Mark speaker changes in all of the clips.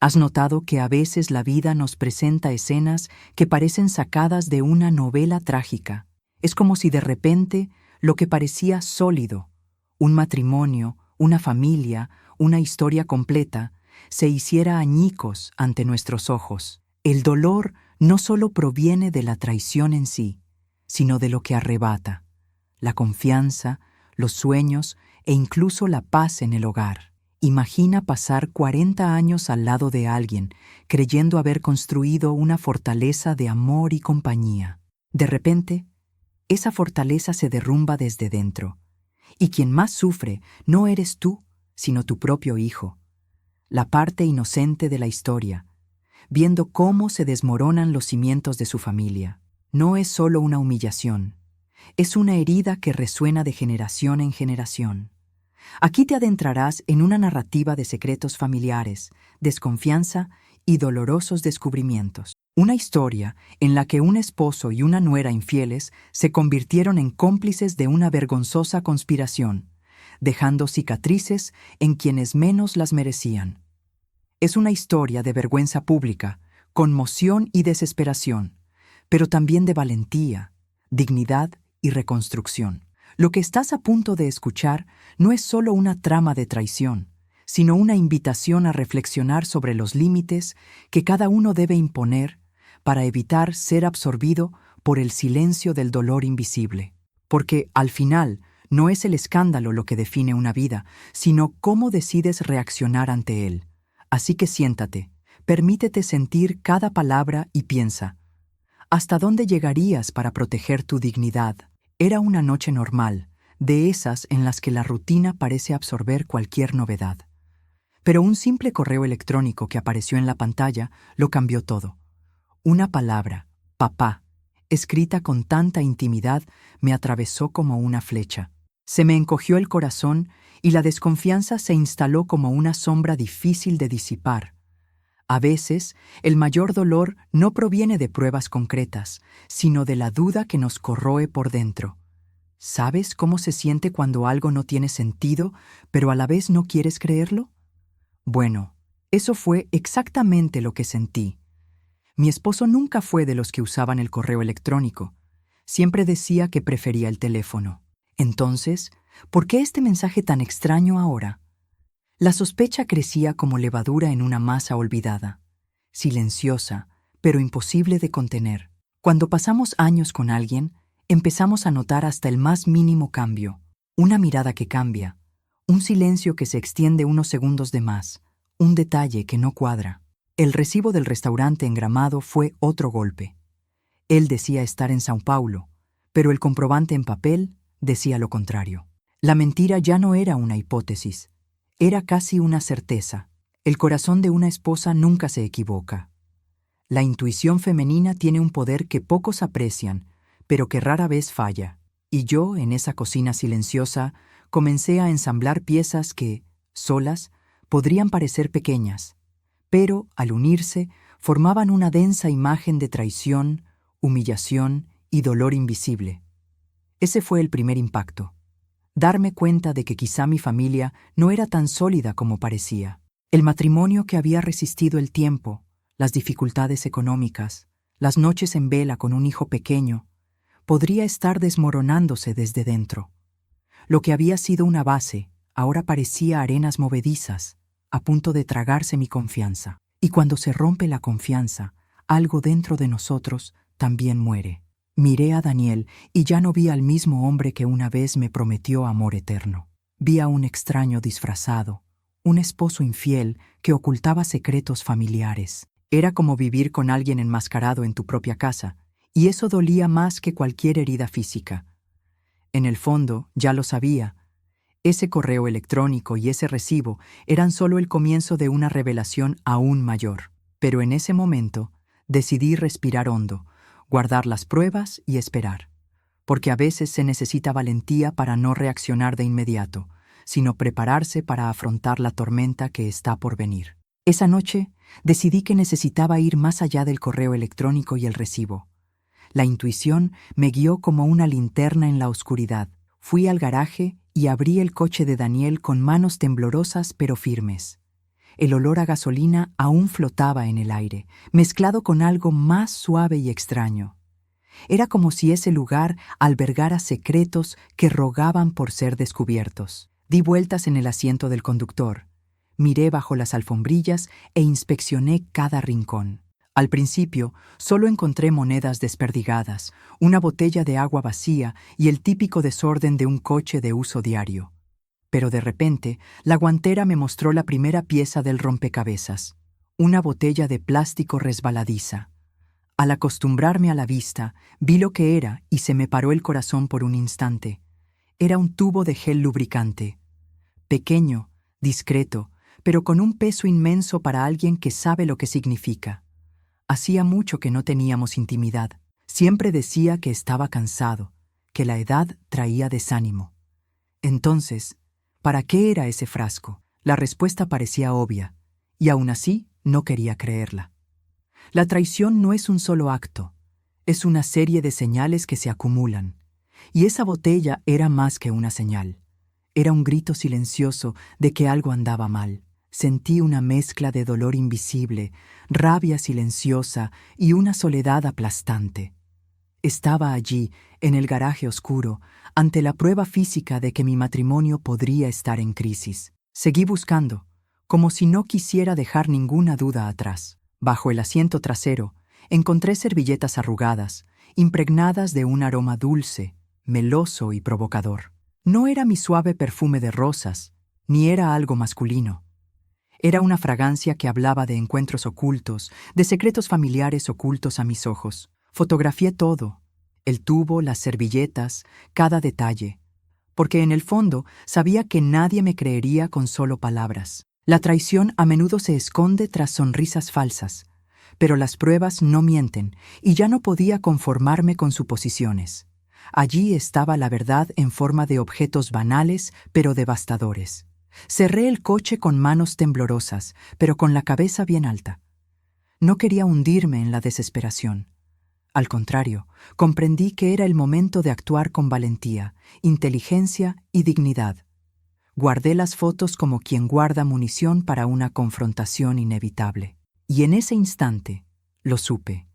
Speaker 1: ¿Has notado que a veces la vida nos presenta escenas que parecen sacadas de una novela trágica? Es como si de repente lo que parecía sólido, un matrimonio, una familia, una historia completa, se hiciera añicos ante nuestros ojos. El dolor no solo proviene de la traición en sí, sino de lo que arrebata, la confianza, los sueños e incluso la paz en el hogar. Imagina pasar 40 años al lado de alguien, creyendo haber construido una fortaleza de amor y compañía. De repente, esa fortaleza se derrumba desde dentro, y quien más sufre no eres tú, sino tu propio hijo, la parte inocente de la historia, viendo cómo se desmoronan los cimientos de su familia. No es solo una humillación, es una herida que resuena de generación en generación. Aquí te adentrarás en una narrativa de secretos familiares, desconfianza y dolorosos descubrimientos. Una historia en la que un esposo y una nuera infieles se convirtieron en cómplices de una vergonzosa conspiración, dejando cicatrices en quienes menos las merecían. Es una historia de vergüenza pública, conmoción y desesperación, pero también de valentía, dignidad y reconstrucción. Lo que estás a punto de escuchar no es solo una trama de traición, sino una invitación a reflexionar sobre los límites que cada uno debe imponer para evitar ser absorbido por el silencio del dolor invisible. Porque, al final, no es el escándalo lo que define una vida, sino cómo decides reaccionar ante él. Así que siéntate, permítete sentir cada palabra y piensa, ¿hasta dónde llegarías para proteger tu dignidad? Era una noche normal, de esas en las que la rutina parece absorber cualquier novedad. Pero un simple correo electrónico que apareció en la pantalla lo cambió todo. Una palabra, papá, escrita con tanta intimidad, me atravesó como una flecha. Se me encogió el corazón y la desconfianza se instaló como una sombra difícil de disipar. A veces, el mayor dolor no proviene de pruebas concretas, sino de la duda que nos corroe por dentro. ¿Sabes cómo se siente cuando algo no tiene sentido, pero a la vez no quieres creerlo? Bueno, eso fue exactamente lo que sentí. Mi esposo nunca fue de los que usaban el correo electrónico. Siempre decía que prefería el teléfono. Entonces, ¿por qué este mensaje tan extraño ahora? La sospecha crecía como levadura en una masa olvidada, silenciosa, pero imposible de contener. Cuando pasamos años con alguien, empezamos a notar hasta el más mínimo cambio, una mirada que cambia, un silencio que se extiende unos segundos de más, un detalle que no cuadra. El recibo del restaurante en Gramado fue otro golpe. Él decía estar en São Paulo, pero el comprobante en papel decía lo contrario. La mentira ya no era una hipótesis, era casi una certeza. El corazón de una esposa nunca se equivoca. La intuición femenina tiene un poder que pocos aprecian, pero que rara vez falla. Y yo, en esa cocina silenciosa, comencé a ensamblar piezas que, solas, podrían parecer pequeñas, pero, al unirse, formaban una densa imagen de traición, humillación y dolor invisible. Ese fue el primer impacto. Darme cuenta de que quizá mi familia no era tan sólida como parecía. El matrimonio que había resistido el tiempo, las dificultades económicas, las noches en vela con un hijo pequeño, podría estar desmoronándose desde dentro. Lo que había sido una base, ahora parecía arenas movedizas, a punto de tragarse mi confianza. Y cuando se rompe la confianza, algo dentro de nosotros también muere. Miré a Daniel y ya no vi al mismo hombre que una vez me prometió amor eterno. Vi a un extraño disfrazado, un esposo infiel que ocultaba secretos familiares. Era como vivir con alguien enmascarado en tu propia casa, y eso dolía más que cualquier herida física. En el fondo, ya lo sabía. Ese correo electrónico y ese recibo eran solo el comienzo de una revelación aún mayor. Pero en ese momento, decidí respirar hondo, guardar las pruebas y esperar. Porque a veces se necesita valentía para no reaccionar de inmediato, sino prepararse para afrontar la tormenta que está por venir. Esa noche, decidí que necesitaba ir más allá del correo electrónico y el recibo. La intuición me guió como una linterna en la oscuridad. Fui al garaje y abrí el coche de Daniel con manos temblorosas pero firmes. El olor a gasolina aún flotaba en el aire, mezclado con algo más suave y extraño. Era como si ese lugar albergara secretos que rogaban por ser descubiertos. Di vueltas en el asiento del conductor, miré bajo las alfombrillas e inspeccioné cada rincón. Al principio, solo encontré monedas desperdigadas, una botella de agua vacía y el típico desorden de un coche de uso diario. Pero de repente, la guantera me mostró la primera pieza del rompecabezas, una botella de plástico resbaladiza. Al acostumbrarme a la vista, vi lo que era y se me paró el corazón por un instante. Era un tubo de gel lubricante. Pequeño, discreto, pero con un peso inmenso para alguien que sabe lo que significa. Hacía mucho que no teníamos intimidad. Siempre decía que estaba cansado, que la edad traía desánimo. Entonces, ¿para qué era ese frasco? La respuesta parecía obvia, y aún así no quería creerla. La traición no es un solo acto, es una serie de señales que se acumulan. Y esa botella era más que una señal. Era un grito silencioso de que algo andaba mal. Sentí una mezcla de dolor invisible, rabia silenciosa y una soledad aplastante. Estaba allí, en el garaje oscuro, ante la prueba física de que mi matrimonio podría estar en crisis. Seguí buscando, como si no quisiera dejar ninguna duda atrás. Bajo el asiento trasero, encontré servilletas arrugadas, impregnadas de un aroma dulce, meloso y provocador. No era mi suave perfume de rosas, ni era algo masculino. Era una fragancia que hablaba de encuentros ocultos, de secretos familiares ocultos a mis ojos. Fotografié todo, el tubo, las servilletas, cada detalle, porque en el fondo sabía que nadie me creería con solo palabras. La traición a menudo se esconde tras sonrisas falsas, pero las pruebas no mienten y ya no podía conformarme con suposiciones. Allí estaba la verdad en forma de objetos banales pero devastadores. Cerré el coche con manos temblorosas, pero con la cabeza bien alta. No quería hundirme en la desesperación. Al contrario, comprendí que era el momento de actuar con valentía, inteligencia y dignidad. Guardé las fotos como quien guarda munición para una confrontación inevitable. Y en ese instante, lo supe.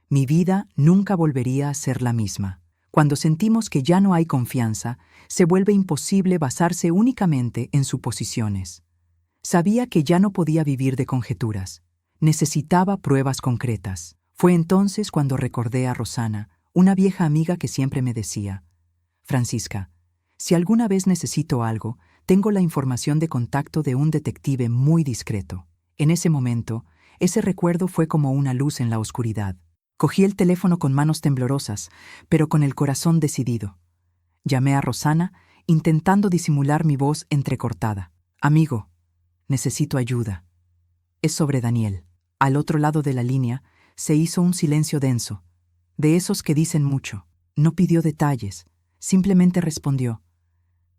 Speaker 1: Mi vida nunca volvería a ser la misma. Cuando sentimos que ya no hay confianza, se vuelve imposible basarse únicamente en suposiciones. Sabía que ya no podía vivir de conjeturas. Necesitaba pruebas concretas. Fue entonces cuando recordé a Rosana, una vieja amiga que siempre me decía: Francisca, si alguna vez necesito algo, tengo la información de contacto de un detective muy discreto. En ese momento, ese recuerdo fue como una luz en la oscuridad. Cogí el teléfono con manos temblorosas, pero con el corazón decidido. Llamé a Rosana, intentando disimular mi voz entrecortada. Amigo, necesito ayuda. Es sobre Daniel. Al otro lado de la línea, se hizo un silencio denso, de esos que dicen mucho. No pidió detalles, simplemente respondió: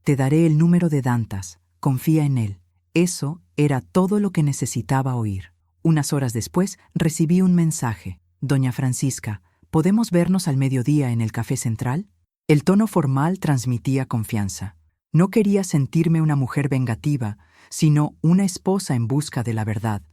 Speaker 1: Te daré el número de Dantas, confía en él. Eso era todo lo que necesitaba oír. Unas horas después recibí un mensaje. Doña Francisca, ¿podemos vernos al mediodía en el Café Central? El tono formal transmitía confianza. No quería sentirme una mujer vengativa, sino una esposa en busca de la verdad.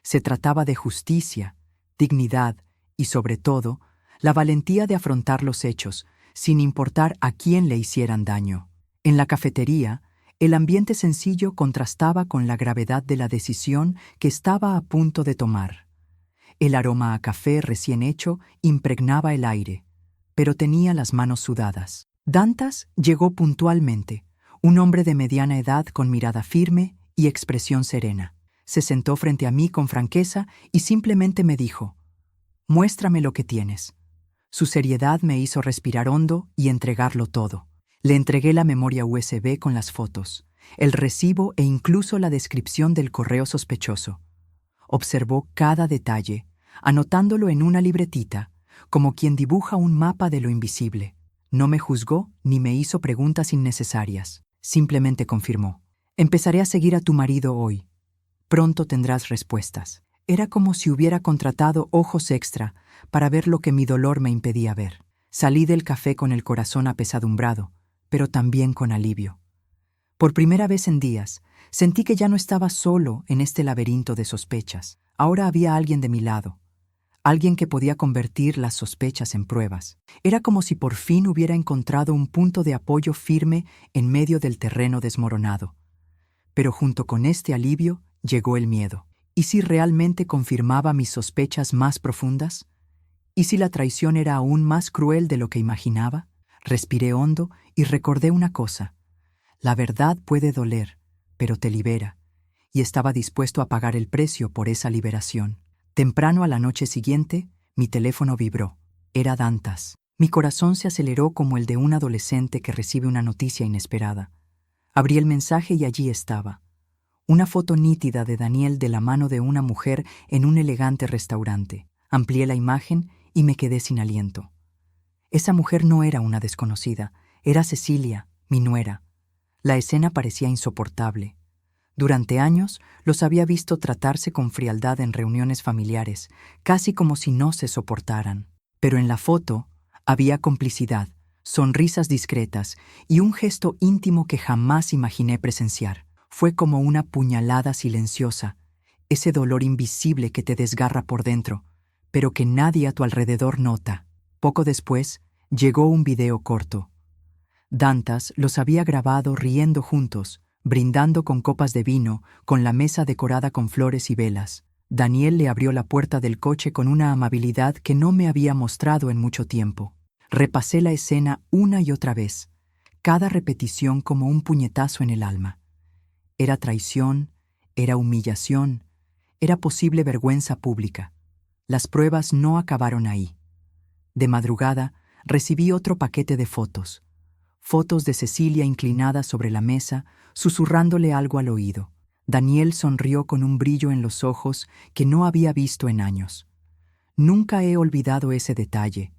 Speaker 1: Se trataba de justicia, dignidad y, sobre todo, la valentía de afrontar los hechos, sin importar a quién le hicieran daño. En la cafetería, el ambiente sencillo contrastaba con la gravedad de la decisión que estaba a punto de tomar. El aroma a café recién hecho impregnaba el aire, pero tenía las manos sudadas. Dantas llegó puntualmente, un hombre de mediana edad con mirada firme y expresión serena. Se sentó frente a mí con franqueza y simplemente me dijo: Muéstrame lo que tienes. Su seriedad me hizo respirar hondo y entregarlo todo. Le entregué la memoria USB con las fotos, el recibo e incluso la descripción del correo sospechoso. Observó cada detalle, anotándolo en una libretita, como quien dibuja un mapa de lo invisible. No me juzgó ni me hizo preguntas innecesarias. Simplemente confirmó: Empezaré a seguir a tu marido hoy. Pronto tendrás respuestas. Era como si hubiera contratado ojos extra para ver lo que mi dolor me impedía ver. Salí del café con el corazón apesadumbrado, pero también con alivio. Por primera vez en días, sentí que ya no estaba solo en este laberinto de sospechas. Ahora había alguien de mi lado, alguien que podía convertir las sospechas en pruebas. Era como si por fin hubiera encontrado un punto de apoyo firme en medio del terreno desmoronado. Pero junto con este alivio llegó el miedo. ¿Y si realmente confirmaba mis sospechas más profundas? ¿Y si la traición era aún más cruel de lo que imaginaba? Respiré hondo y recordé una cosa. La verdad puede doler, pero te libera. Y estaba dispuesto a pagar el precio por esa liberación. Temprano a la noche siguiente, mi teléfono vibró. Era Dantas. Mi corazón se aceleró como el de un adolescente que recibe una noticia inesperada. Abrí el mensaje y allí estaba. Una foto nítida de Daniel de la mano de una mujer en un elegante restaurante. Amplié la imagen y me quedé sin aliento. Esa mujer no era una desconocida, era Cecilia, mi nuera. La escena parecía insoportable. Durante años los había visto tratarse con frialdad en reuniones familiares, casi como si no se soportaran. Pero en la foto había complicidad, sonrisas discretas y un gesto íntimo que jamás imaginé presenciar. Fue como una puñalada silenciosa, ese dolor invisible que te desgarra por dentro, pero que nadie a tu alrededor nota. Poco después, llegó un video corto. Dantas los había grabado riendo juntos, brindando con copas de vino, con la mesa decorada con flores y velas. Daniel le abrió la puerta del coche con una amabilidad que no me había mostrado en mucho tiempo. Repasé la escena una y otra vez, cada repetición como un puñetazo en el alma. Era traición, era humillación, era posible vergüenza pública. Las pruebas no acabaron ahí. De madrugada, recibí otro paquete de fotos. Fotos de Cecilia inclinada sobre la mesa, susurrándole algo al oído. Daniel sonrió con un brillo en los ojos que no había visto en años. Nunca he olvidado ese detalle.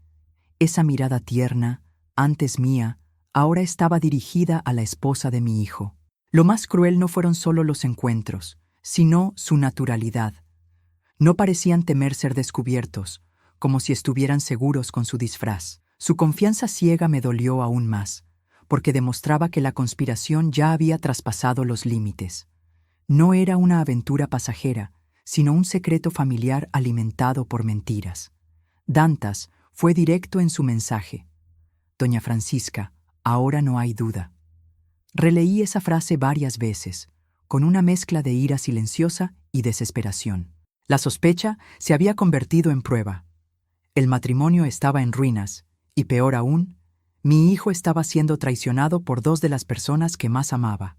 Speaker 1: Esa mirada tierna, antes mía, ahora estaba dirigida a la esposa de mi hijo. Lo más cruel no fueron solo los encuentros, sino su naturalidad. No parecían temer ser descubiertos, como si estuvieran seguros con su disfraz. Su confianza ciega me dolió aún más, porque demostraba que la conspiración ya había traspasado los límites. No era una aventura pasajera, sino un secreto familiar alimentado por mentiras. Dantas fue directo en su mensaje. Doña Francisca, ahora no hay duda. Releí esa frase varias veces, con una mezcla de ira silenciosa y desesperación. La sospecha se había convertido en prueba. El matrimonio estaba en ruinas, y peor aún, mi hijo estaba siendo traicionado por dos de las personas que más amaba.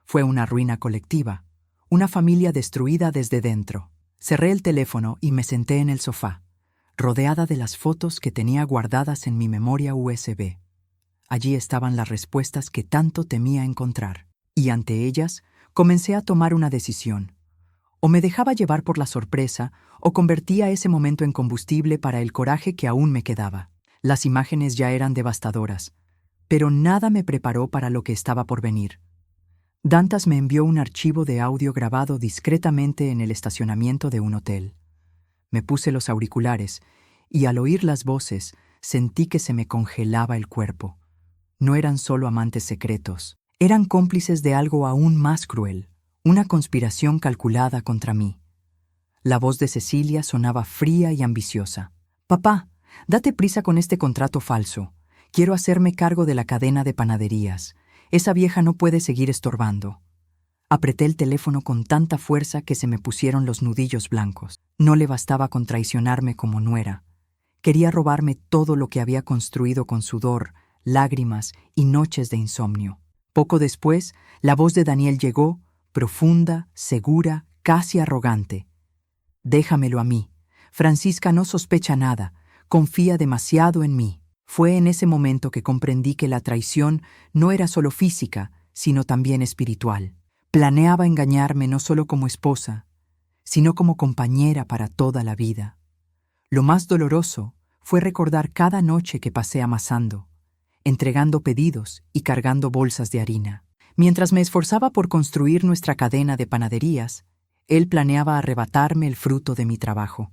Speaker 1: Fue una ruina colectiva, una familia destruida desde dentro. Cerré el teléfono y me senté en el sofá, rodeada de las fotos que tenía guardadas en mi memoria USB. Allí estaban las respuestas que tanto temía encontrar, y ante ellas comencé a tomar una decisión. O me dejaba llevar por la sorpresa, o convertía ese momento en combustible para el coraje que aún me quedaba. Las imágenes ya eran devastadoras, pero nada me preparó para lo que estaba por venir. Dantas me envió un archivo de audio grabado discretamente en el estacionamiento de un hotel. Me puse los auriculares, y al oír las voces, sentí que se me congelaba el cuerpo. No eran solo amantes secretos, eran cómplices de algo aún más cruel, una conspiración calculada contra mí. La voz de Cecilia sonaba fría y ambiciosa. «Papá, date prisa con este contrato falso. Quiero hacerme cargo de la cadena de panaderías. Esa vieja no puede seguir estorbando». Apreté el teléfono con tanta fuerza que se me pusieron los nudillos blancos. No le bastaba con traicionarme como nuera. Quería robarme todo lo que había construido con sudor, lágrimas y noches de insomnio. Poco después, la voz de Daniel llegó, profunda, segura, casi arrogante. «Déjamelo a mí. Francisca no sospecha nada. Confía demasiado en mí». Fue en ese momento que comprendí que la traición no era solo física, sino también espiritual. Planeaba engañarme no solo como esposa, sino como compañera para toda la vida. Lo más doloroso fue recordar cada noche que pasé amasando, entregando pedidos y cargando bolsas de harina. Mientras me esforzaba por construir nuestra cadena de panaderías, él planeaba arrebatarme el fruto de mi trabajo.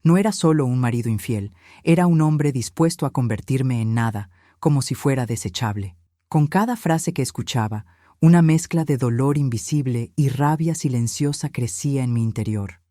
Speaker 1: No era solo un marido infiel, era un hombre dispuesto a convertirme en nada, como si fuera desechable. Con cada frase que escuchaba, Una mezcla de dolor invisible y rabia silenciosa crecía en mi interior.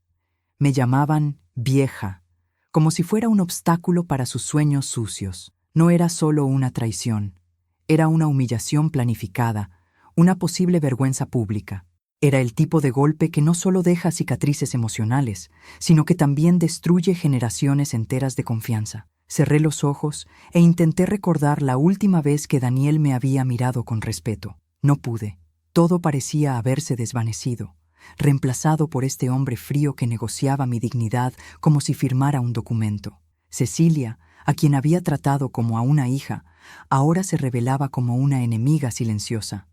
Speaker 1: Me llamaban vieja, como si fuera un obstáculo para sus sueños sucios. No era solo una traición, era una humillación planificada, una posible vergüenza pública. Era el tipo de golpe que no solo deja cicatrices emocionales, sino que también destruye generaciones enteras de confianza. Cerré los ojos e intenté recordar la última vez que Daniel me había mirado con respeto. No pude. Todo parecía haberse desvanecido, reemplazado por este hombre frío que negociaba mi dignidad como si firmara un documento. Cecilia, a quien había tratado como a una hija, ahora se revelaba como una enemiga silenciosa.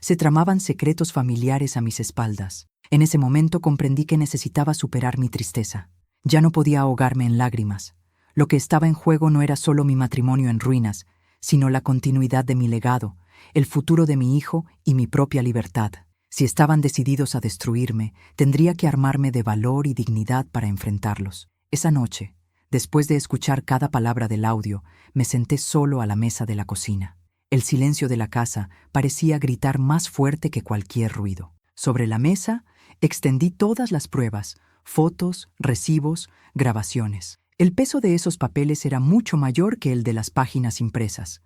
Speaker 1: Se tramaban secretos familiares a mis espaldas. En ese momento comprendí que necesitaba superar mi tristeza. Ya no podía ahogarme en lágrimas. Lo que estaba en juego no era solo mi matrimonio en ruinas, sino la continuidad de mi legado, el futuro de mi hijo y mi propia libertad. Si estaban decididos a destruirme, tendría que armarme de valor y dignidad para enfrentarlos. Esa noche, después de escuchar cada palabra del audio, me senté solo a la mesa de la cocina. El silencio de la casa parecía gritar más fuerte que cualquier ruido. Sobre la mesa, extendí todas las pruebas, fotos, recibos, grabaciones. El peso de esos papeles era mucho mayor que el de las páginas impresas.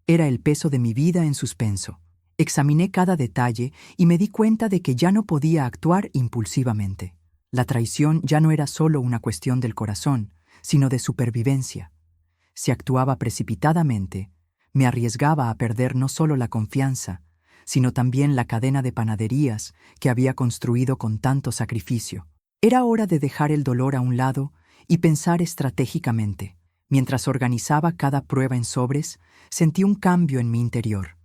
Speaker 1: Era el peso de mi vida en suspenso. Examiné cada detalle y me di cuenta de que ya no podía actuar impulsivamente. La traición ya no era solo una cuestión del corazón, sino de supervivencia. Si actuaba precipitadamente, me arriesgaba a perder no solo la confianza, sino también la cadena de panaderías que había construido con tanto sacrificio. Era hora de dejar el dolor a un lado y pensar estratégicamente. Mientras organizaba cada prueba en sobres, sentí un cambio en mi interior.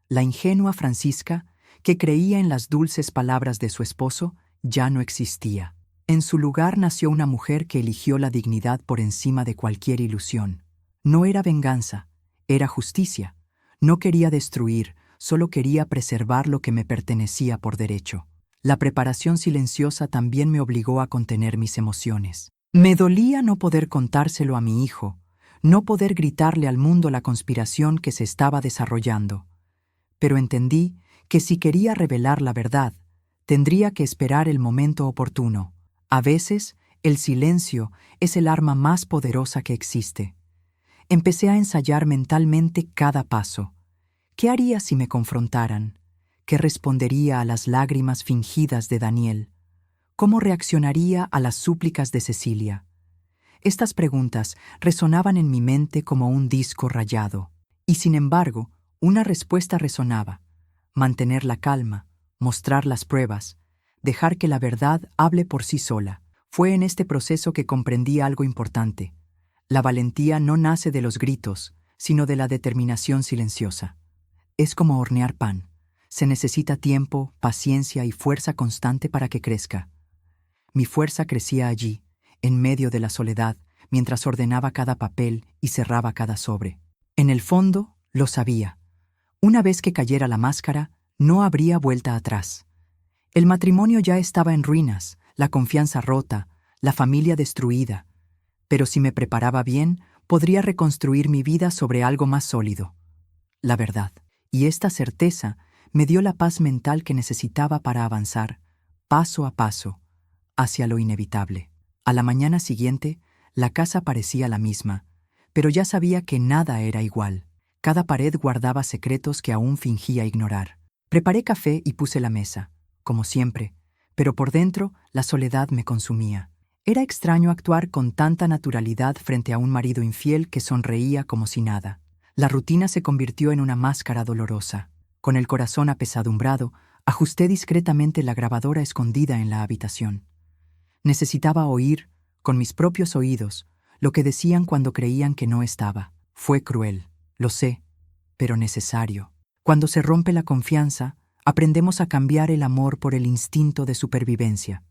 Speaker 1: La ingenua Francisca, que creía en las dulces palabras de su esposo, ya no existía. En su lugar nació una mujer que eligió la dignidad por encima de cualquier ilusión. No era venganza, era justicia. No quería destruir, solo quería preservar lo que me pertenecía por derecho. La preparación silenciosa también me obligó a contener mis emociones. Me dolía no poder contárselo a mi hijo, no poder gritarle al mundo la conspiración que se estaba desarrollando. Pero entendí que si quería revelar la verdad, tendría que esperar el momento oportuno. A veces, el silencio es el arma más poderosa que existe. Empecé a ensayar mentalmente cada paso. ¿Qué haría si me confrontaran? ¿Qué respondería a las lágrimas fingidas de Daniel? ¿Cómo reaccionaría a las súplicas de Cecilia? Estas preguntas resonaban en mi mente como un disco rayado. Y sin embargo, una respuesta resonaba: mantener la calma, mostrar las pruebas, dejar que la verdad hable por sí sola. Fue en este proceso que comprendí algo importante. La valentía no nace de los gritos, sino de la determinación silenciosa. Es como hornear pan. Se necesita tiempo, paciencia y fuerza constante para que crezca. Mi fuerza crecía allí, en medio de la soledad, mientras ordenaba cada papel y cerraba cada sobre. En el fondo, lo sabía. Una vez que cayera la máscara, no habría vuelta atrás. El matrimonio ya estaba en ruinas, la confianza rota, la familia destruida. Pero si me preparaba bien, podría reconstruir mi vida sobre algo más sólido: la verdad. Y esta certeza me dio la paz mental que necesitaba para avanzar, paso a paso, hacia lo inevitable. A la mañana siguiente, la casa parecía la misma, pero ya sabía que nada era igual. Cada pared guardaba secretos que aún fingía ignorar. Preparé café y puse la mesa, como siempre, pero por dentro la soledad me consumía. Era extraño actuar con tanta naturalidad frente a un marido infiel que sonreía como si nada. La rutina se convirtió en una máscara dolorosa. Con el corazón apesadumbrado, ajusté discretamente la grabadora escondida en la habitación. Necesitaba oír, con mis propios oídos, lo que decían cuando creían que no estaba. Fue cruel, lo sé, pero necesario. Cuando se rompe la confianza, aprendemos a cambiar el amor por el instinto de supervivencia.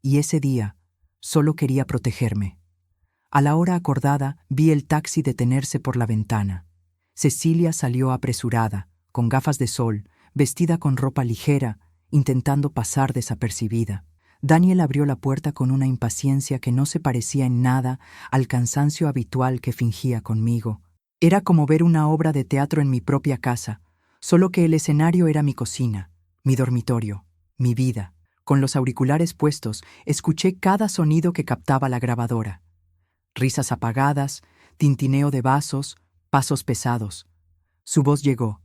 Speaker 1: Y ese día, solo quería protegerme. A la hora acordada, vi el taxi detenerse por la ventana. Cecilia salió apresurada, con gafas de sol, vestida con ropa ligera, intentando pasar desapercibida. Daniel abrió la puerta con una impaciencia que no se parecía en nada al cansancio habitual que fingía conmigo. Era como ver una obra de teatro en mi propia casa, solo que el escenario era mi cocina, mi dormitorio, mi vida. Con los auriculares puestos, escuché cada sonido que captaba la grabadora. Risas apagadas, tintineo de vasos, pasos pesados. Su voz llegó.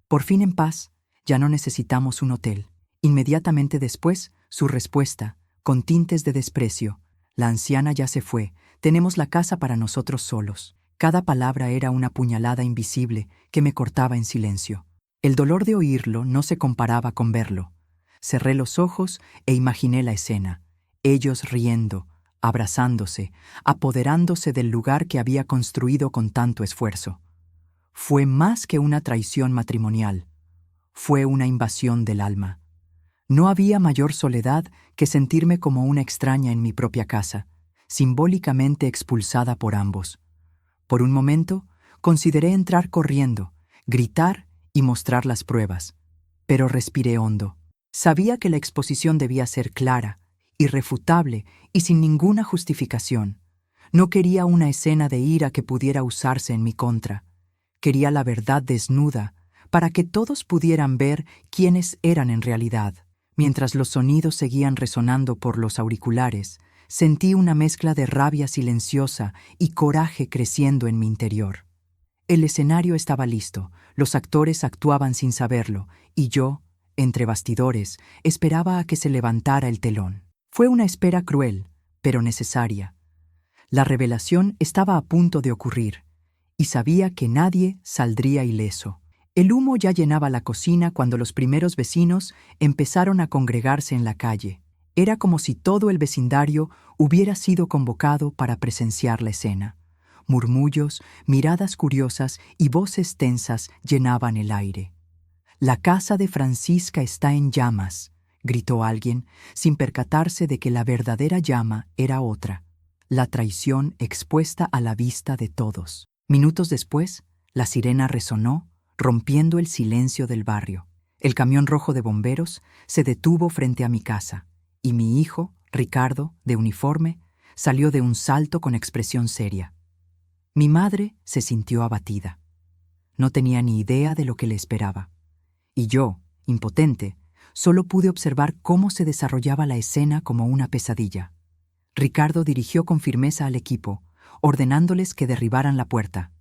Speaker 1: Por fin en paz, ya no necesitamos un hotel. Inmediatamente después, su respuesta, con tintes de desprecio. La anciana ya se fue, tenemos la casa para nosotros solos. Cada palabra era una puñalada invisible que me cortaba en silencio. El dolor de oírlo no se comparaba con verlo. Cerré los ojos e imaginé la escena. Ellos riendo, abrazándose, apoderándose del lugar que había construido con tanto esfuerzo. Fue más que una traición matrimonial. Fue una invasión del alma. No había mayor soledad que sentirme como una extraña en mi propia casa, simbólicamente expulsada por ambos. Por un momento, consideré entrar corriendo, gritar y mostrar las pruebas, pero respiré hondo. Sabía que la exposición debía ser clara, irrefutable y sin ninguna justificación. No quería una escena de ira que pudiera usarse en mi contra. Quería la verdad desnuda, para que todos pudieran ver quiénes eran en realidad. Mientras los sonidos seguían resonando por los auriculares, sentí una mezcla de rabia silenciosa y coraje creciendo en mi interior. El escenario estaba listo, los actores actuaban sin saberlo, y yo, entre bastidores, esperaba a que se levantara el telón. Fue una espera cruel, pero necesaria. La revelación estaba a punto de ocurrir, y sabía que nadie saldría ileso. El humo ya llenaba la cocina cuando los primeros vecinos empezaron a congregarse en la calle. Era como si todo el vecindario hubiera sido convocado para presenciar la escena. Murmullos, miradas curiosas y voces tensas llenaban el aire. «La casa de Francisca está en llamas», gritó alguien, sin percatarse de que la verdadera llama era otra, la traición expuesta a la vista de todos. Minutos después, la sirena resonó, rompiendo el silencio del barrio. El camión rojo de bomberos se detuvo frente a mi casa, y mi hijo, Ricardo, de uniforme, salió de un salto con expresión seria. Mi madre se sintió abatida. No tenía ni idea de lo que le esperaba. Y yo, impotente, solo pude observar cómo se desarrollaba la escena como una pesadilla. Ricardo dirigió con firmeza al equipo, ordenándoles que derribaran la puerta.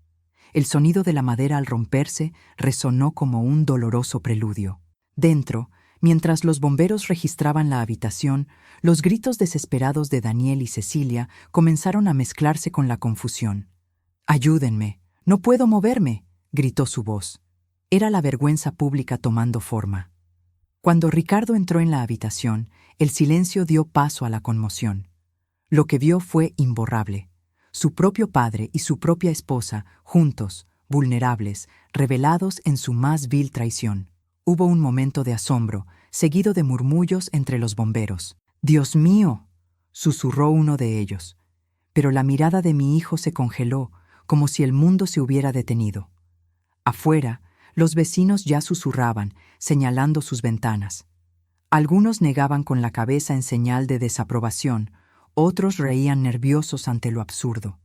Speaker 1: El sonido de la madera al romperse resonó como un doloroso preludio. Dentro, mientras los bomberos registraban la habitación, los gritos desesperados de Daniel y Cecilia comenzaron a mezclarse con la confusión. «¡Ayúdenme! ¡No puedo moverme!», gritó su voz. Era la vergüenza pública tomando forma. Cuando Ricardo entró en la habitación, el silencio dio paso a la conmoción. Lo que vio fue imborrable. Su propio padre y su propia esposa, juntos, vulnerables, revelados en su más vil traición. Hubo un momento de asombro, seguido de murmullos entre los bomberos. «¡Dios mío!», susurró uno de ellos. Pero la mirada de mi hijo se congeló, como si el mundo se hubiera detenido. Afuera, los vecinos ya susurraban, señalando sus ventanas. Algunos negaban con la cabeza en señal de desaprobación, otros reían nerviosos ante lo absurdo.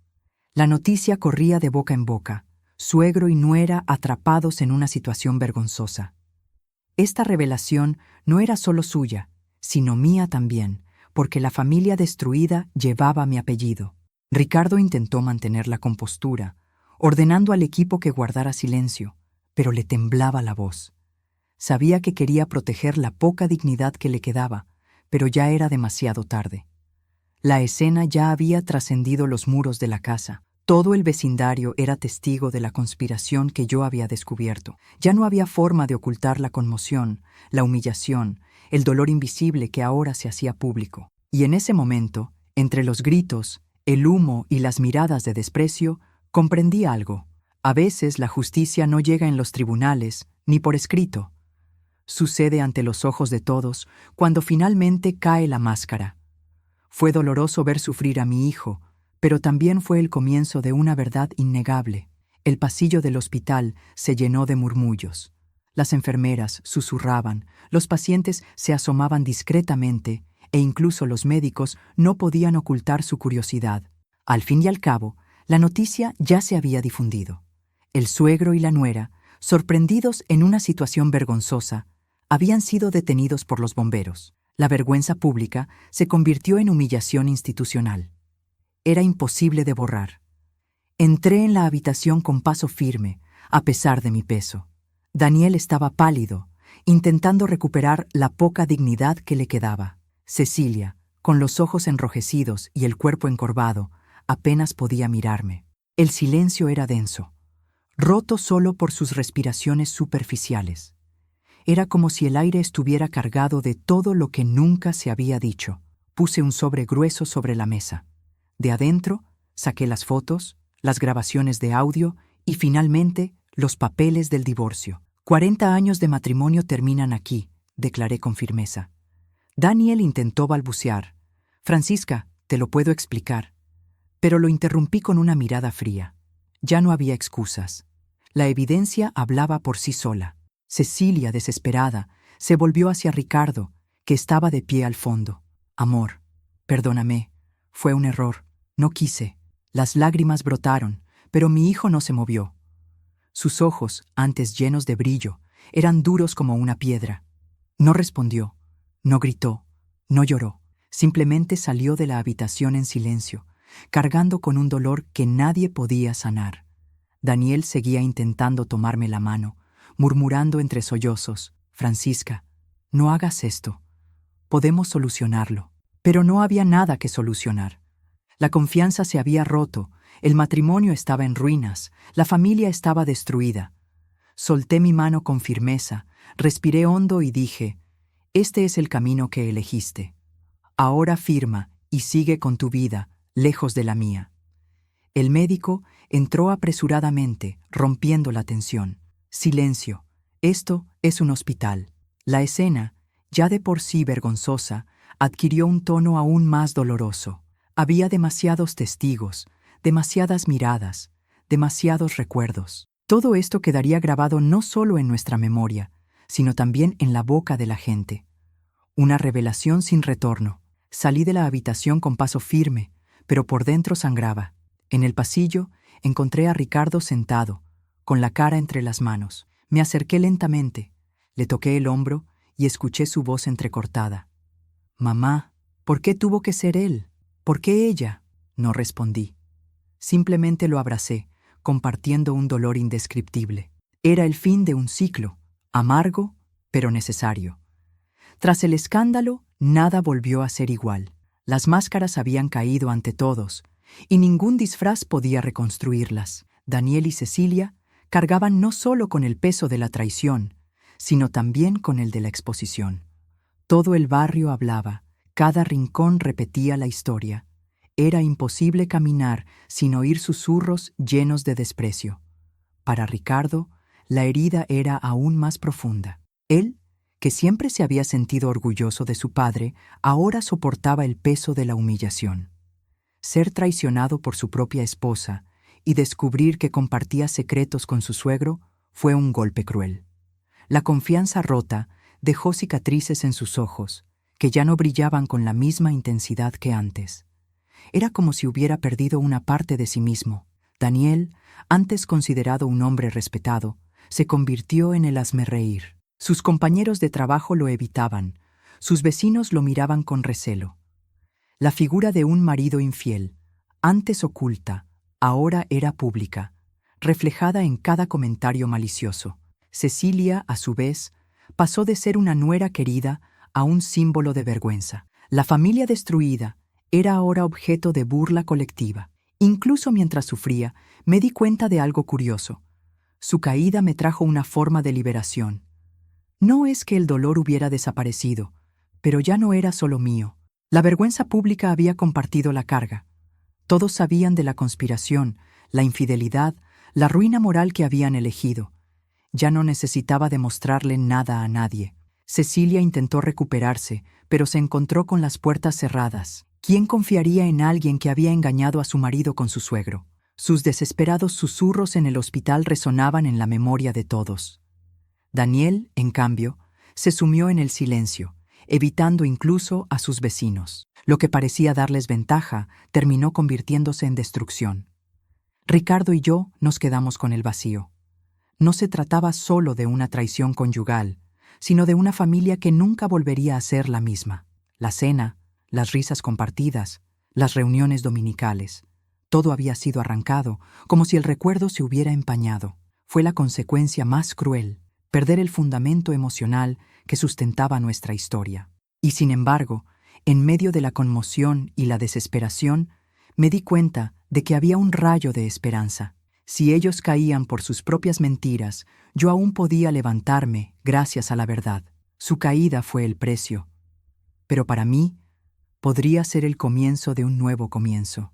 Speaker 1: La noticia corría de boca en boca, suegro y nuera atrapados en una situación vergonzosa. Esta revelación no era solo suya, sino mía también, porque la familia destruida llevaba mi apellido. Ricardo intentó mantener la compostura, ordenando al equipo que guardara silencio, pero le temblaba la voz. Sabía que quería proteger la poca dignidad que le quedaba, pero ya era demasiado tarde. La escena ya había trascendido los muros de la casa. Todo el vecindario era testigo de la conspiración que yo había descubierto. Ya no había forma de ocultar la conmoción, la humillación, el dolor invisible que ahora se hacía público. Y en ese momento, entre los gritos, el humo y las miradas de desprecio, comprendí algo. A veces la justicia no llega en los tribunales, ni por escrito. Sucede ante los ojos de todos cuando finalmente cae la máscara. Fue doloroso ver sufrir a mi hijo, pero también fue el comienzo de una verdad innegable. El pasillo del hospital se llenó de murmullos. Las enfermeras susurraban, los pacientes se asomaban discretamente e incluso los médicos no podían ocultar su curiosidad. Al fin y al cabo, la noticia ya se había difundido. El suegro y la nuera, sorprendidos en una situación vergonzosa, habían sido detenidos por los bomberos. La vergüenza pública se convirtió en humillación institucional. Era imposible de borrar. Entré en la habitación con paso firme, a pesar de mi peso. Daniel estaba pálido, intentando recuperar la poca dignidad que le quedaba. Cecilia, con los ojos enrojecidos y el cuerpo encorvado, apenas podía mirarme. El silencio era denso, roto solo por sus respiraciones superficiales. Era como si el aire estuviera cargado de todo lo que nunca se había dicho. Puse un sobre grueso sobre la mesa. De adentro, saqué las fotos, las grabaciones de audio y, finalmente, los papeles del divorcio. 40 años de matrimonio terminan aquí, declaré con firmeza. Daniel intentó balbucear. Francisca, te lo puedo explicar. Pero lo interrumpí con una mirada fría. Ya no había excusas. La evidencia hablaba por sí sola. Cecilia, desesperada, se volvió hacia Ricardo, que estaba de pie al fondo. Amor, perdóname. Fue un error. No quise. Las lágrimas brotaron, pero mi hijo no se movió. Sus ojos, antes llenos de brillo, eran duros como una piedra. No respondió, no gritó, no lloró. Simplemente salió de la habitación en silencio, cargando con un dolor que nadie podía sanar. Daniel seguía intentando tomarme la mano, murmurando entre sollozos, Francisca, no hagas esto. Podemos solucionarlo. Pero no había nada que solucionar. La confianza se había roto, el matrimonio estaba en ruinas, la familia estaba destruida. Solté mi mano con firmeza, respiré hondo y dije, este es el camino que elegiste. Ahora firma y sigue con tu vida, lejos de la mía. El médico entró apresuradamente, rompiendo la tensión. Silencio. Esto es un hospital. La escena, ya de por sí vergonzosa, adquirió un tono aún más doloroso. Había demasiados testigos, demasiadas miradas, demasiados recuerdos. Todo esto quedaría grabado no solo en nuestra memoria, sino también en la boca de la gente. Una revelación sin retorno. Salí de la habitación con paso firme, pero por dentro sangraba. En el pasillo encontré a Ricardo sentado, con la cara entre las manos. Me acerqué lentamente, le toqué el hombro y escuché su voz entrecortada. Mamá, ¿por qué tuvo que ser él? ¿Por qué ella? No respondí. Simplemente lo abracé, compartiendo un dolor indescriptible. Era el fin de un ciclo, amargo, pero necesario. Tras el escándalo, nada volvió a ser igual. Las máscaras habían caído ante todos, y ningún disfraz podía reconstruirlas. Daniel y Cecilia cargaban no solo con el peso de la traición, sino también con el de la exposición. Todo el barrio hablaba, cada rincón repetía la historia. Era imposible caminar sin oír susurros llenos de desprecio. Para Ricardo, la herida era aún más profunda. Él, que siempre se había sentido orgulloso de su padre, ahora soportaba el peso de la humillación. Ser traicionado por su propia esposa y descubrir que compartía secretos con su suegro fue un golpe cruel. La confianza rota dejó cicatrices en sus ojos, que ya no brillaban con la misma intensidad que antes. Era como si hubiera perdido una parte de sí mismo. Daniel, antes considerado un hombre respetado, se convirtió en el hazmerreír. Sus compañeros de trabajo lo evitaban, sus vecinos lo miraban con recelo. La figura de un marido infiel, antes oculta, ahora era pública, reflejada en cada comentario malicioso. Cecilia, a su vez, pasó de ser una nuera querida a un símbolo de vergüenza. La familia destruida era ahora objeto de burla colectiva. Incluso mientras sufría, me di cuenta de algo curioso. Su caída me trajo una forma de liberación. No es que el dolor hubiera desaparecido, pero ya no era solo mío. La vergüenza pública había compartido la carga. Todos sabían de la conspiración, la infidelidad, la ruina moral que habían elegido. Ya no necesitaba demostrarle nada a nadie. Cecilia intentó recuperarse, pero se encontró con las puertas cerradas. ¿Quién confiaría en alguien que había engañado a su marido con su suegro? Sus desesperados susurros en el hospital resonaban en la memoria de todos. Daniel, en cambio, se sumió en el silencio, evitando incluso a sus vecinos. Lo que parecía darles ventaja terminó convirtiéndose en destrucción. Ricardo y yo nos quedamos con el vacío. No se trataba solo de una traición conyugal, sino de una familia que nunca volvería a ser la misma. La cena, las risas compartidas, las reuniones dominicales, todo había sido arrancado, como si el recuerdo se hubiera empañado. Fue la consecuencia más cruel, perder el fundamento emocional que sustentaba nuestra historia. Y sin embargo, en medio de la conmoción y la desesperación, me di cuenta de que había un rayo de esperanza. Si ellos caían por sus propias mentiras, yo aún podía levantarme gracias a la verdad. Su caída fue el precio. Pero para mí, podría ser el comienzo de un nuevo comienzo.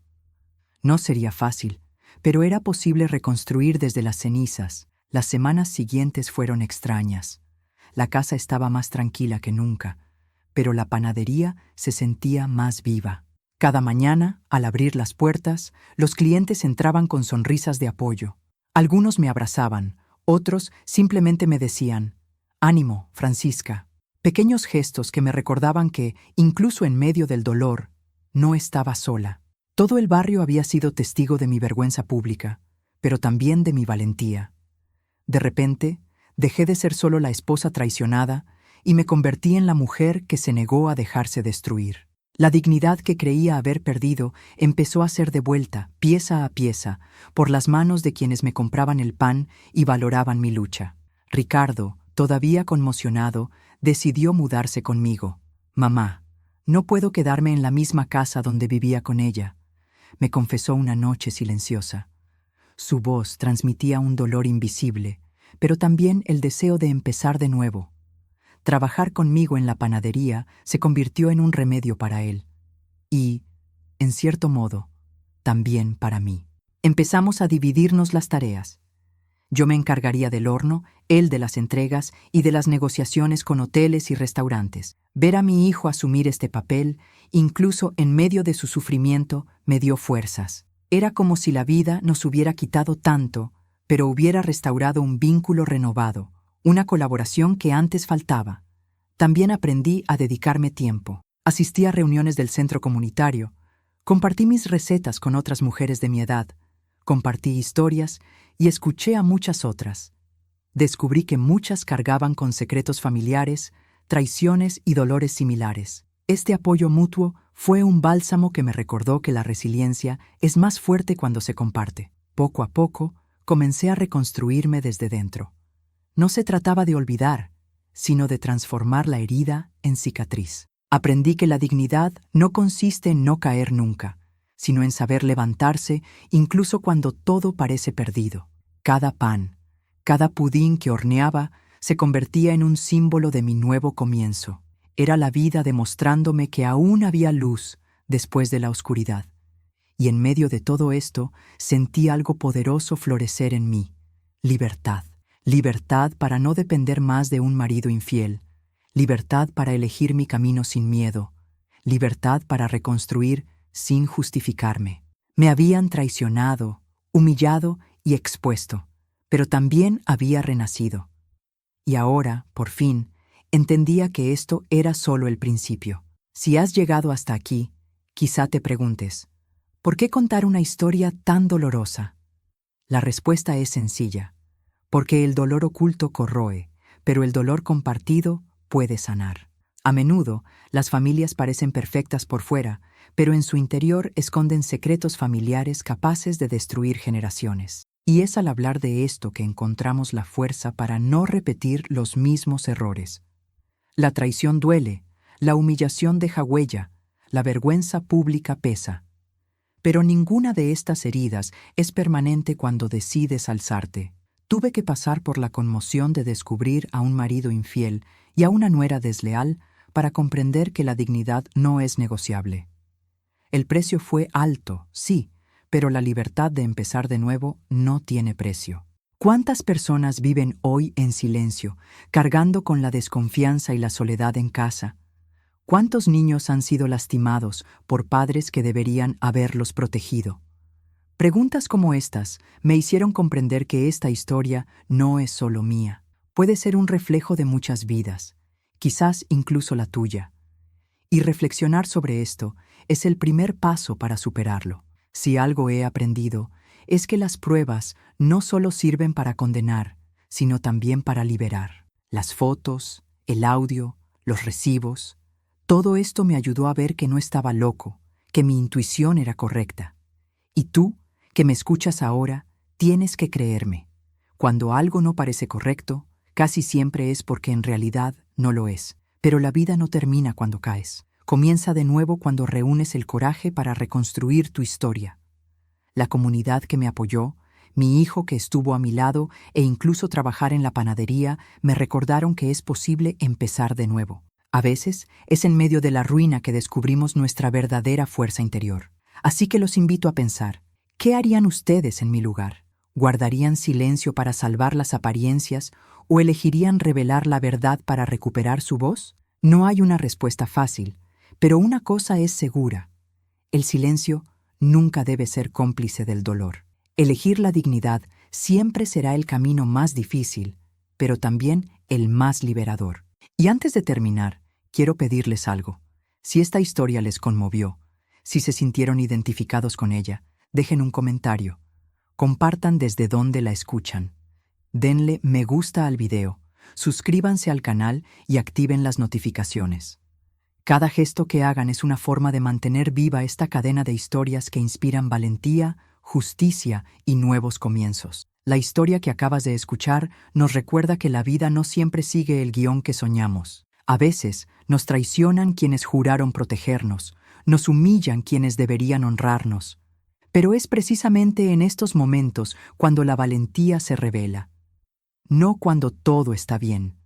Speaker 1: No sería fácil, pero era posible reconstruir desde las cenizas. Las semanas siguientes fueron extrañas. La casa estaba más tranquila que nunca, pero la panadería se sentía más viva. Cada mañana, al abrir las puertas, los clientes entraban con sonrisas de apoyo. Algunos me abrazaban, otros simplemente me decían, «Ánimo, Francisca». Pequeños gestos que me recordaban que, incluso en medio del dolor, no estaba sola. Todo el barrio había sido testigo de mi vergüenza pública, pero también de mi valentía. De repente, dejé de ser solo la esposa traicionada y me convertí en la mujer que se negó a dejarse destruir. La dignidad que creía haber perdido empezó a ser devuelta, pieza a pieza, por las manos de quienes me compraban el pan y valoraban mi lucha. Ricardo, todavía conmocionado, decidió mudarse conmigo. «Mamá, no puedo quedarme en la misma casa donde vivía con ella», me confesó una noche silenciosa. Su voz transmitía un dolor invisible, pero también el deseo de empezar de nuevo. Trabajar conmigo en la panadería se convirtió en un remedio para él. Y, en cierto modo, también para mí. Empezamos a dividirnos las tareas. Yo me encargaría del horno, él de las entregas y de las negociaciones con hoteles y restaurantes. Ver a mi hijo asumir este papel, incluso en medio de su sufrimiento, me dio fuerzas. Era como si la vida nos hubiera quitado tanto, pero hubiera restaurado un vínculo renovado, una colaboración que antes faltaba. También aprendí a dedicarme tiempo. Asistí a reuniones del centro comunitario. Compartí mis recetas con otras mujeres de mi edad. Compartí historias y escuché a muchas otras. Descubrí que muchas cargaban con secretos familiares, traiciones y dolores similares. Este apoyo mutuo fue un bálsamo que me recordó que la resiliencia es más fuerte cuando se comparte. Poco a poco, comencé a reconstruirme desde dentro. No se trataba de olvidar, sino de transformar la herida en cicatriz. Aprendí que la dignidad no consiste en no caer nunca, sino en saber levantarse incluso cuando todo parece perdido. Cada pan, cada pudín que horneaba se convertía en un símbolo de mi nuevo comienzo. Era la vida demostrándome que aún había luz después de la oscuridad. Y en medio de todo esto sentí algo poderoso florecer en mí: libertad. Libertad para no depender más de un marido infiel, libertad para elegir mi camino sin miedo, libertad para reconstruir sin justificarme. Me habían traicionado, humillado y expuesto, pero también había renacido. Y ahora, por fin, entendía que esto era solo el principio. Si has llegado hasta aquí, quizá te preguntes, ¿por qué contar una historia tan dolorosa? La respuesta es sencilla. Porque el dolor oculto corroe, pero el dolor compartido puede sanar. A menudo, las familias parecen perfectas por fuera, pero en su interior esconden secretos familiares capaces de destruir generaciones. Y es al hablar de esto que encontramos la fuerza para no repetir los mismos errores. La traición duele, la humillación deja huella, la vergüenza pública pesa. Pero ninguna de estas heridas es permanente cuando decides alzarte. Tuve que pasar por la conmoción de descubrir a un marido infiel y a una nuera desleal para comprender que la dignidad no es negociable. El precio fue alto, sí, pero la libertad de empezar de nuevo no tiene precio. ¿Cuántas personas viven hoy en silencio, cargando con la desconfianza y la soledad en casa? ¿Cuántos niños han sido lastimados por padres que deberían haberlos protegido? Preguntas como estas me hicieron comprender que esta historia no es solo mía. Puede ser un reflejo de muchas vidas, quizás incluso la tuya. Y reflexionar sobre esto es el primer paso para superarlo. Si algo he aprendido, es que las pruebas no solo sirven para condenar, sino también para liberar. Las fotos, el audio, los recibos, todo esto me ayudó a ver que no estaba loco, que mi intuición era correcta. Y tú, que me escuchas ahora, tienes que creerme. Cuando algo no parece correcto, casi siempre es porque en realidad no lo es. Pero la vida no termina cuando caes. Comienza de nuevo cuando reúnes el coraje para reconstruir tu historia. La comunidad que me apoyó, mi hijo que estuvo a mi lado e incluso trabajar en la panadería me recordaron que es posible empezar de nuevo. A veces es en medio de la ruina que descubrimos nuestra verdadera fuerza interior. Así que los invito a pensar, ¿qué harían ustedes en mi lugar? ¿Guardarían silencio para salvar las apariencias o elegirían revelar la verdad para recuperar su voz? No hay una respuesta fácil, pero una cosa es segura. El silencio nunca debe ser cómplice del dolor. Elegir la dignidad siempre será el camino más difícil, pero también el más liberador. Y antes de terminar, quiero pedirles algo. Si esta historia les conmovió, si se sintieron identificados con ella, dejen un comentario. Compartan desde dónde la escuchan. Denle me gusta al video, suscríbanse al canal y activen las notificaciones. Cada gesto que hagan es una forma de mantener viva esta cadena de historias que inspiran valentía, justicia y nuevos comienzos. La historia que acabas de escuchar nos recuerda que la vida no siempre sigue el guión que soñamos. A veces nos traicionan quienes juraron protegernos, nos humillan quienes deberían honrarnos. Pero es precisamente en estos momentos cuando la valentía se revela. No cuando todo está bien,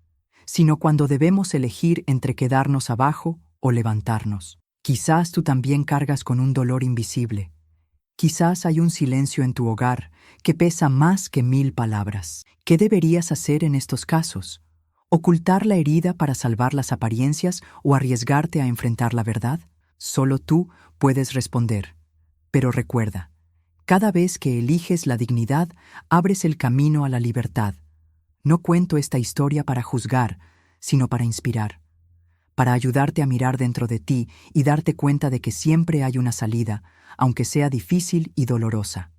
Speaker 1: sino cuando debemos elegir entre quedarnos abajo o levantarnos. Quizás tú también cargas con un dolor invisible. Quizás hay un silencio en tu hogar que pesa más que 1000 palabras. ¿Qué deberías hacer en estos casos? ¿Ocultar la herida para salvar las apariencias o arriesgarte a enfrentar la verdad? Solo tú puedes responder. Pero recuerda, cada vez que eliges la dignidad, abres el camino a la libertad. No cuento esta historia para juzgar, sino para inspirar, para ayudarte a mirar dentro de ti y darte cuenta de que siempre hay una salida, aunque sea difícil y dolorosa.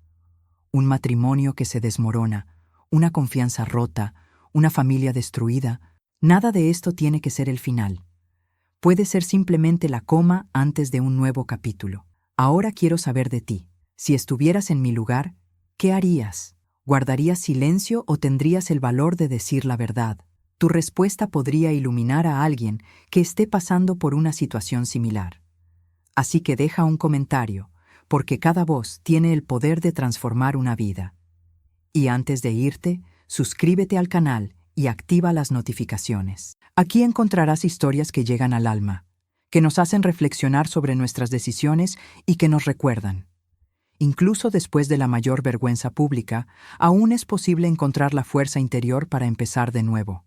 Speaker 1: Un matrimonio que se desmorona, una confianza rota, una familia destruida, nada de esto tiene que ser el final. Puede ser simplemente la coma antes de un nuevo capítulo. Ahora quiero saber de ti. Si estuvieras en mi lugar, ¿qué harías? ¿Guardarías silencio o tendrías el valor de decir la verdad? Tu respuesta podría iluminar a alguien que esté pasando por una situación similar. Así que deja un comentario, porque cada voz tiene el poder de transformar una vida. Y antes de irte, suscríbete al canal y activa las notificaciones. Aquí encontrarás historias que llegan al alma, que nos hacen reflexionar sobre nuestras decisiones y que nos recuerdan. Incluso después de la mayor vergüenza pública, aún es posible encontrar la fuerza interior para empezar de nuevo.